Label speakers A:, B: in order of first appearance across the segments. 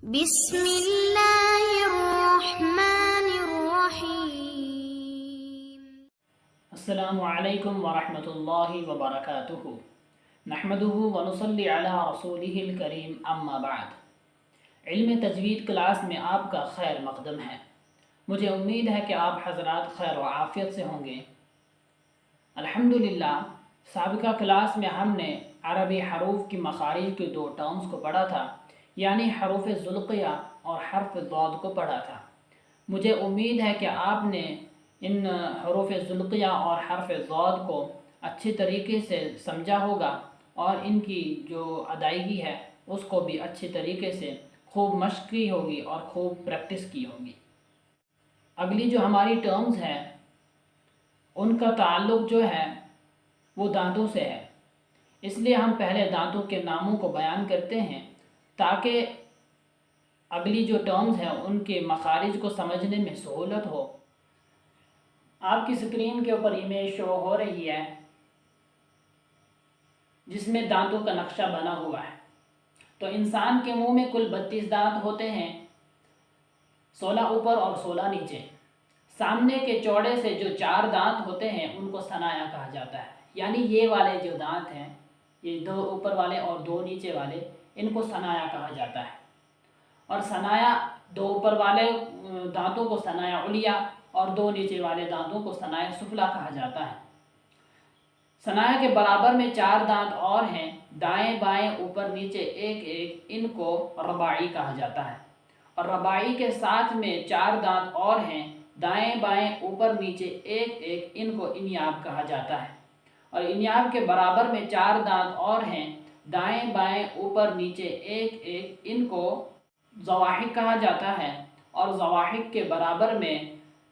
A: بسم اللہ الرحمن الرحیم۔
B: السلام علیکم ورحمۃ اللہ وبرکاتہ۔ نحمدہ ونصلی علی رسولہ الکریم، اما بعد۔ علم تجوید کلاس میں آپ کا خیر مقدم ہے۔ مجھے امید ہے کہ آپ حضرات خیر و عافیت سے ہوں گے۔ الحمدللہ سابقہ کلاس میں ہم نے عربی حروف کی مخارج کے 2 ٹرمز کو پڑھا تھا، یعنی حروف ذوالقیہ اور حرف ضاد کو پڑھا تھا۔ مجھے امید ہے کہ آپ نے ان حروف ذوالقیہ اور حرف ضاد کو اچھی طریقے سے سمجھا ہوگا اور ان کی جو ادائیگی ہے اس کو بھی اچھی طریقے سے خوب مشق کی ہوگی اور خوب پریکٹس کی ہوگی۔ اگلی جو ہماری ٹرمز ہیں ان کا تعلق جو ہے وہ دانتوں سے ہے، اس لیے ہم پہلے دانتوں کے ناموں کو بیان کرتے ہیں تاکہ اگلی جو ٹرمز ہیں ان کے مخارج کو سمجھنے میں سہولت ہو۔ آپ کی اسکرین کے اوپر امیج شو ہو رہی ہے جس میں دانتوں کا نقشہ بنا ہوا ہے۔ تو انسان کے منہ میں کل 32 دانت ہوتے ہیں، 16 اوپر اور 16 نیچے۔ سامنے کے چوڑے سے جو 4 دانت ہوتے ہیں ان کو ثنایا کہا جاتا ہے، یعنی یہ والے جو دانت ہیں، یہ 2 اوپر والے اور 2 نیچے والے، ان کو ثنایا کہا جاتا ہے۔ اور ثنایا 2 اوپر والے دانتوں کو ثنایا علیہ اور 2 نیچے والے دانتوں کو ثنایا سفلی کہا جاتا ہے۔ ثنایا کے برابر میں 4 دانت اور ہیں، دائیں بائیں اوپر نیچے ایک ایک، ان کو رباعی کہا جاتا ہے۔ اور رباعی کے ساتھ میں 4 دانت اور ہیں، دائیں بائیں اوپر نیچے ایک ایک، ان کو انیاب کہا جاتا ہے۔ اور انیاب کے برابر میں 4 دانت اور ہیں، دائیں بائیں اوپر نیچے ایک ایک، ان کو ضواحک کہا جاتا ہے۔ اور ضواحک کے برابر میں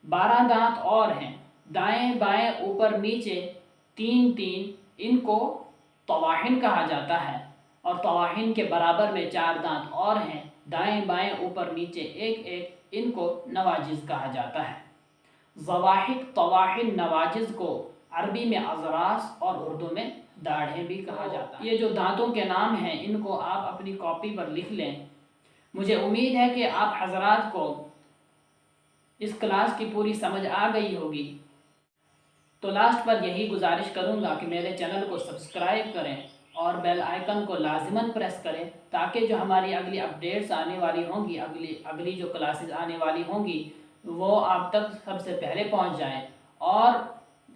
B: 12 دانت اور ہیں، دائیں بائیں اوپر نیچے 3 3، ان کو طواحن کہا جاتا ہے۔ اور طواحن کے برابر میں 4 دانت اور ہیں، دائیں بائیں اوپر نیچے ایک ایک، ان کو نواجز کہا جاتا ہے۔ ضواحک، طواحن، نواجز کو عربی میں اضراس اور اردو میں داڑھیں بھی کہا جاتا ہے۔ یہ جو دانتوں کے نام ہیں ان کو آپ اپنی کاپی پر لکھ لیں۔ مجھے امید ہے کہ آپ حضرات کو اس کلاس کی پوری سمجھ آ گئی ہوگی۔ تو لاسٹ پر یہی گزارش کروں گا کہ میرے چینل کو سبسکرائب کریں اور بیل آئیکن کو لازماً پریس کریں تاکہ جو ہماری اگلی اپڈیٹس آنے والی ہوں گی، اگلی جو کلاسز آنے والی ہوں گی وہ آپ تک سب سے پہلے پہنچ جائیں۔ اور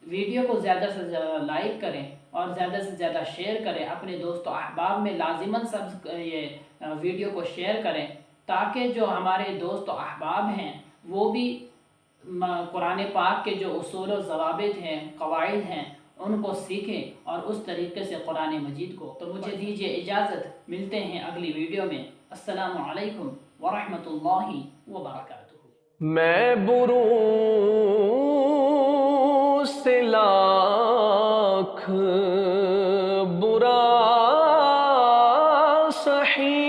B: ویڈیو کو زیادہ سے زیادہ لائک کریں اور زیادہ سے زیادہ شیئر کریں، اپنے دوست و احباب میں لازماً یہ ویڈیو کو شیئر کریں تاکہ جو ہمارے دوست و احباب ہیں وہ بھی قرآن پاک کے جو اصول و ضوابط ہیں، قواعد ہیں، ان کو سیکھیں اور اس طریقے سے قرآن مجید کو۔ تو مجھے دیجیے اجازت، ملتے ہیں اگلی ویڈیو میں۔ السلام علیکم ورحمۃ اللہ وبرکاتہ۔
C: میں بروں سے لاکھ برا سہی،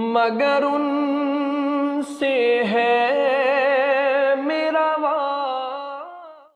C: مگر ان سے ہے